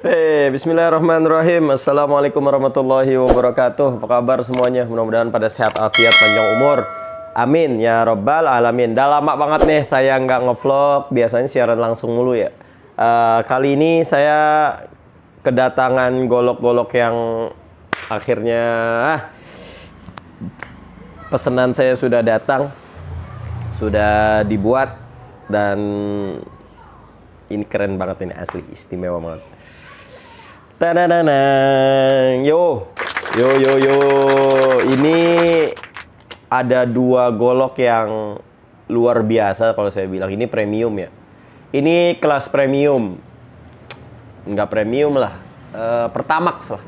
Bismillahirrahmanirrahim. Assalamualaikum warahmatullahi wabarakatuh. Apa kabar semuanya? Mudah-mudahan pada sehat afiat, panjang umur. Amin ya robbal alamin. Dah lama banget nih saya nggak ngevlog. Biasanya siaran langsung mulu ya. Kali ini saya kedatangan golok-golok yang akhirnya pesanan saya sudah datang, sudah dibuat, dan ini keren banget, ini asli istimewa banget. Tadadadang. Yo. Ini ada dua golok yang luar biasa kalau saya bilang. Ini premium ya. Ini kelas premium. Enggak premium lah. Pertamax lah.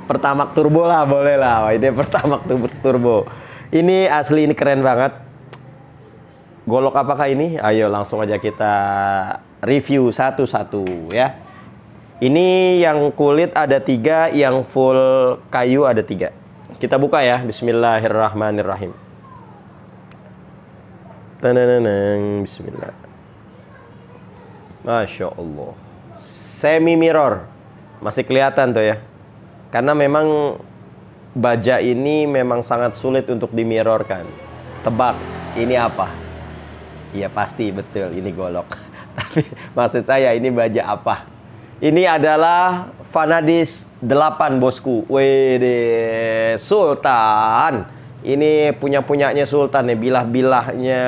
Pertamax turbo lah, boleh lah. Ini Pertamax turbo. Ini asli, ini keren banget. Golok apakah ini? Ayo langsung aja kita review satu-satu ya. Ini yang kulit ada 3, yang full kayu ada 3. Kita buka ya. Bismillahirrahmanirrahim. Bismillah. Masya Allah. Semi mirror. Masih kelihatan tuh ya. Karena memang baja ini memang sangat sulit untuk dimirrorkan. Tebak, ini apa? Iya pasti betul, ini golok. Tapi maksud saya ini baja apa? Ini adalah Vanadis 8 bosku. Wede, Sultan. Ini punyanya Sultan nih, bilah-bilahnya.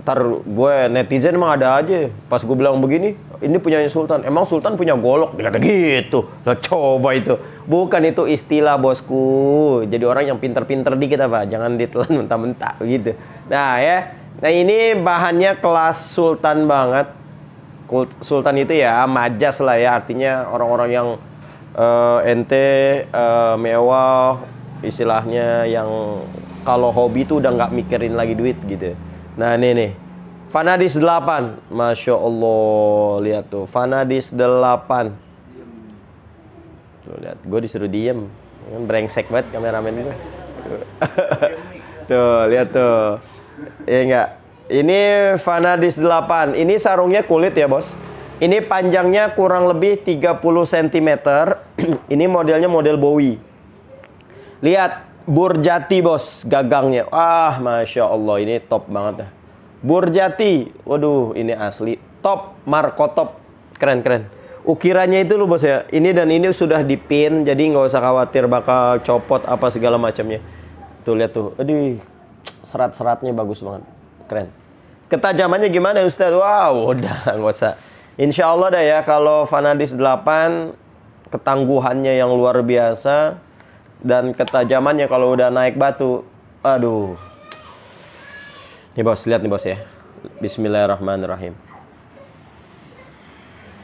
Ntar gue netizen emang ada aja. Pas gue bilang begini, ini punyanya Sultan. Emang Sultan punya golok? Dia kata gitu. Lah coba itu. Bukan, itu istilah bosku. Jadi orang yang pinter-pinter dikit apa. Jangan ditelan mentah-mentah gitu. Nah ya. Nah ini bahannya kelas Sultan banget. Sultan itu ya majas lah ya. Artinya orang-orang yang ente mewah. Istilahnya yang kalau hobi tuh udah nggak mikirin lagi duit gitu. Nah ini nih Vanadis 8. Masya Allah. Lihat tuh Vanadis 8. Tuh lihat, gue disuruh diem. Brengsek banget kameramen gue. Tuh lihat tuh. Iya enggak? Ini Vanadis 8. Ini sarungnya kulit ya bos. Ini panjangnya kurang lebih 30 cm. Ini modelnya model Bowie. Lihat Burjati bos, gagangnya. Masya Allah, ini top banget ya. Burjati, waduh, ini asli top, Marco top, keren. Ukirannya itu loh bos ya. Ini dan ini sudah dipin, jadi nggak usah khawatir bakal copot apa segala macamnya. Tuh lihat tuh, aduh, serat-seratnya bagus banget, keren. Ketajamannya gimana Ustaz? Wow, udah nggak usah. Insya Allah dah ya, kalau Vanadis 8 ketangguhannya yang luar biasa. Dan ketajamannya kalau udah naik batu, aduh. Nih bos, lihat nih bos ya. Bismillahirrahmanirrahim.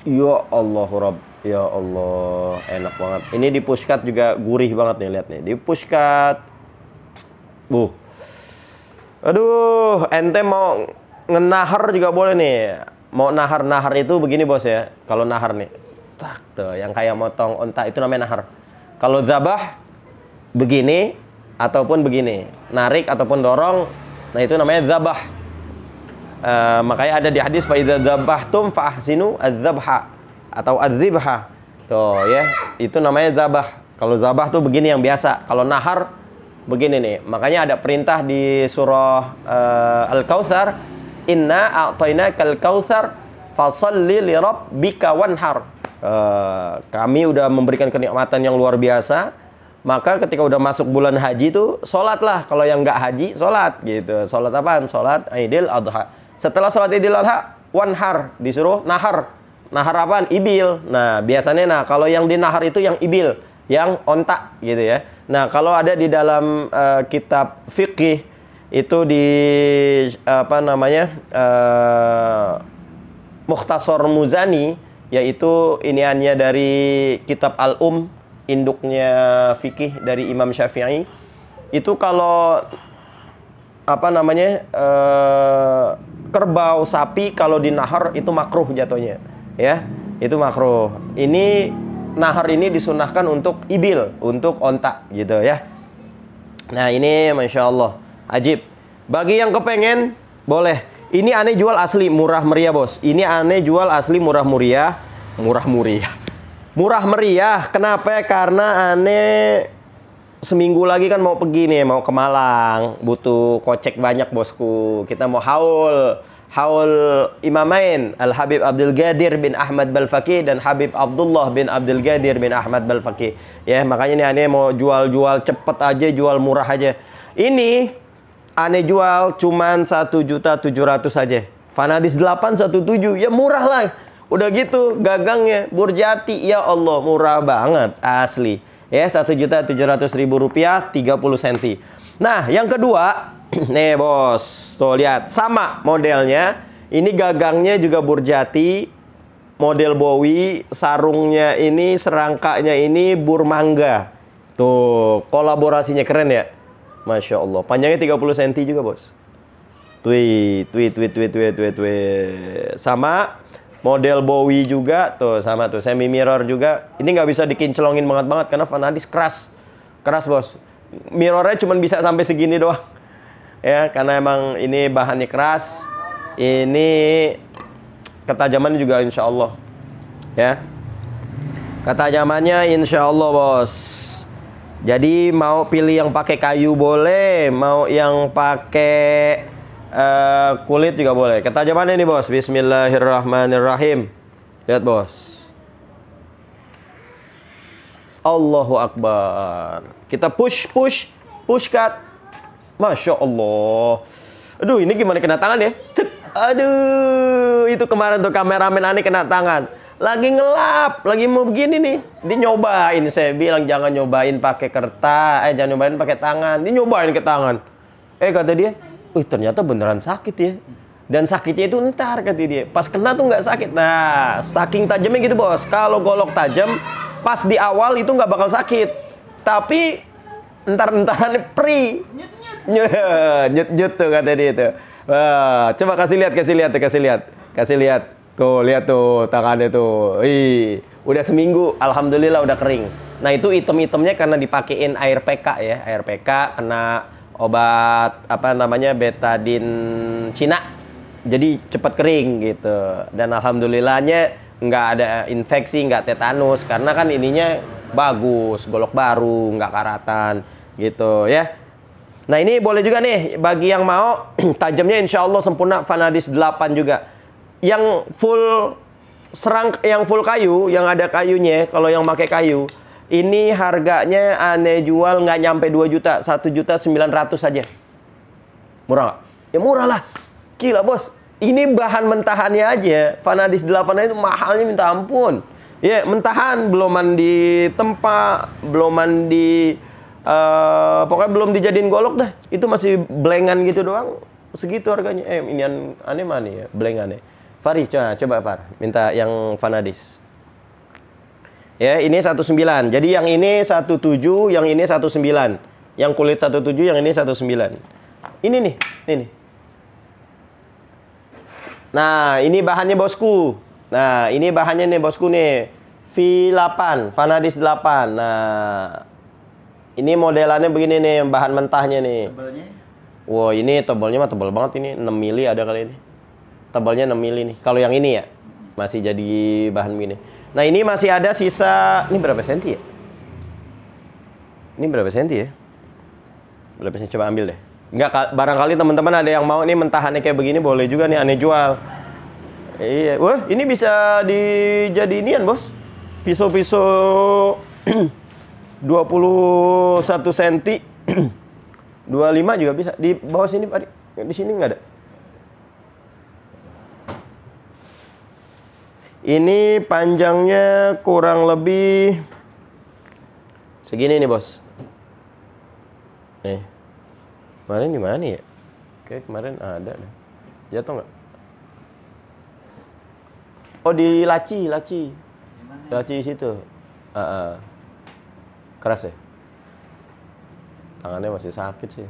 Ya Allah Rabb, ya Allah, enak banget. Ini di pushcut juga gurih banget nih, lihat nih. Di pushcut. Aduh, ente mau ngenahar juga boleh nih. Mau nahar itu begini bos ya. Kalau nahar nih, tuh, yang kayak motong onta itu namanya nahar. Kalau zabah begini ataupun begini, narik ataupun dorong, nah itu namanya zabah. Makanya ada di hadis fa idza dzabhtum fa ahsinu adzabha atau adzibha. Tuh ya, itu namanya zabah. Kalau zabah tuh begini yang biasa. Kalau nahar begini nih. Makanya ada perintah di surah Al-Kautsar, inna a'tainakal kautsar fasholli li rabbika wanhar. Kami udah memberikan kenikmatan yang luar biasa. Maka ketika udah masuk bulan haji tuh sholat lah. Kalau yang nggak haji sholat gitu. Sholat apaan? Sholat Idul Adha. Setelah sholat Idul Adha, wanhar, disuruh nahar. Nahar apaan? Ibil. Nah biasanya kalau yang dinahar itu yang ibil, yang ontak gitu ya. Nah kalau ada di dalam kitab fikih itu di apa namanya Mukhtasar Muzani, yaitu iniannya dari kitab Al-Um, induknya fikih dari Imam Syafi'i. Itu kalau apa namanya kerbau, sapi kalau dinahar itu makruh jatuhnya ya, itu makruh. Ini nahar ini disunahkan untuk ibil, untuk onta gitu ya. Nah ini Masya Allah ajib. Bagi yang kepengen boleh. Ini aneh jual asli murah meriah bos. Ini aneh jual asli murah meriah. Murah meriah. Murah meriah. Kenapa? Karena aneh seminggu lagi kan mau pergi nih, mau ke Malang. Butuh kocek banyak bosku. Kita mau haul Imamain, Al-Habib Abdul Ghadir bin Ahmad Balfaqih dan Habib Abdullah bin Abdul Ghadir bin Ahmad Balfaqih. Ya, makanya nih aneh mau jual-jual cepet aja, jual murah aja. Ini aneh jual cuman 1.700.000 aja. Vanadis 817, ya murah lah. Udah gitu gagangnya Burjati, ya Allah murah banget asli. Ya, 1.700.000 rupiah, 30 cm. Nah, yang kedua, nih bos, tuh lihat sama modelnya. Ini gagangnya juga Burjati, model Bowie, sarungnya ini, serangkanya ini Burmangga. Tuh, kolaborasinya keren ya. Masya Allah, panjangnya 30 cm juga bos. Tweet. Sama model Bowie juga, tuh sama tuh, semi mirror juga. Ini nggak bisa dikinclongin banget karena Vanadis keras bos. Mirrornya cuma bisa sampai segini doang. Ya, karena emang ini bahannya keras. Ini ketajamannya juga insya Allah. Ya, ketajamannya insya Allah bos. Jadi mau pilih yang pakai kayu boleh, mau yang pakai kulit juga boleh. Ketajamannya nih bos. Bismillahirrahmanirrahim. Lihat bos. Allahu Akbar. Kita push cut. Masya Allah. Aduh, ini gimana kena tangan ya? Cek. Aduh, itu kemarin tuh kameramen aneh kena tangan. Lagi ngelap, lagi mau begini nih. Dia nyobain, saya bilang jangan nyobain pakai kertas, jangan nyobain pakai tangan. Dia nyobain ke tangan. Kata dia, ternyata beneran sakit ya. Dan sakitnya itu ntar, kata dia. Pas kena tuh nggak sakit. Nah, saking tajamnya gitu bos. Kalau golok tajam, pas di awal itu nggak bakal sakit. Tapi entar-entaran pri. Nyut tuh kata dia itu. Wah, coba kasih lihat. Tuh, lihat tuh tangannya tuh. Udah seminggu, alhamdulillah udah kering. Nah, itu item-itemnya karena dipakein air PK ya. Air PK kena obat apa namanya betadine Cina. Jadi cepat kering gitu. Dan alhamdulillahnya nggak ada infeksi, nggak tetanus karena kan ininya bagus, golok baru, nggak karatan gitu ya. Nah, ini boleh juga nih bagi yang mau tajamnya insya Allah sempurna Vanadis 8 juga. Yang full kayu, yang ada kayunya, kalau yang pakai kayu, ini harganya aneh jual nggak nyampe 2 juta, 1.900.000 saja. Murah nggak? Ya murah lah. Gila bos, ini bahan mentahannya aja. Vanadis 8 itu mahalnya minta ampun. Ya, mentahan, belum mandi tempa, belum mandi, pokoknya belum dijadiin golok dah. Itu masih blengan gitu doang. Segitu harganya. Ini aneh mana ya, blengannya. Fari, coba Far, minta yang Vanadis. Ya, ini 19. Jadi yang ini 17, yang ini 19. Yang kulit 17, yang ini 19. Ini nih. Nah, ini bahannya bosku. Nah, ini bahannya nih bosku nih. V8, Vanadis 8. Nah, ini modelannya begini nih, bahan mentahnya nih. Tebalnya? Wow, ini tebalnya mah tebal banget ini, 6 mili ada kali ini. Tebalnya 6 mili nih. Kalau yang ini ya masih jadi bahan begini. Nah, ini masih ada sisa. Ini berapa senti ya? Ini berapa senti ya? Berapa senti? Coba ambil deh. Enggak, barangkali teman-teman ada yang mau nih mentahannya kayak begini, boleh juga nih aneh jual. Iya, wah, ini bisa dijadiin bos. Pisau-pisau 21 cm. 25 juga bisa. Di bawah sini, Pak. Di sini nggak ada. Ini panjangnya kurang lebih segini nih, bos. Nih. Kemarin di mana ya? Oke, kemarin ada nih. Jatuh nggak? Oh, di laci. Laci situ. Keras ya? Tangannya masih sakit sih.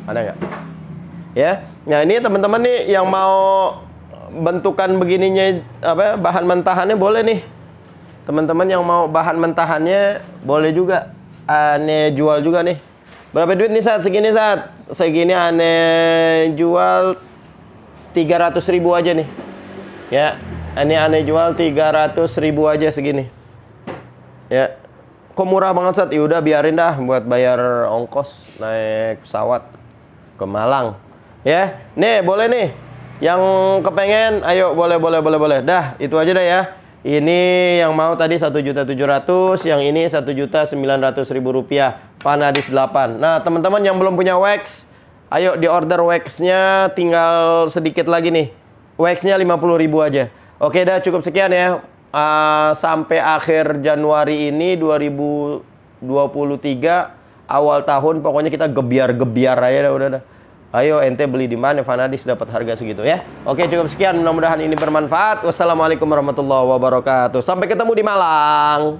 Ada nggak? Ya, nah ini teman-teman nih yang mau bentukan begininya apa bahan mentahannya boleh nih. Teman-teman yang mau bahan mentahannya boleh juga. Aneh jual juga nih. Berapa duit nih saat segini saat? Segini aneh jual 300.000 aja nih. Ya, ini aneh jual 300.000 aja segini. Ya, kok murah banget Sat? Ya udah biarin dah buat bayar ongkos naik pesawat ke Malang. Ya, nih boleh nih. Yang kepengen, ayo boleh. Dah, itu aja dah ya. Ini yang mau tadi 1.700.000, yang ini 1.900.000 rupiah. Vanadis 8. Nah, teman-teman yang belum punya wax, ayo di order waxnya, tinggal sedikit lagi nih. Waxnya 50.000 aja. Oke dah, cukup sekian ya. Sampai akhir Januari ini 2023 awal tahun, pokoknya kita gebiar aja dah, udah dah. Ayo ente beli di mana Vanadis dapat harga segitu ya. Oke, cukup sekian, mudah-mudahan ini bermanfaat. Wassalamualaikum warahmatullahi wabarakatuh. Sampai ketemu di Malang.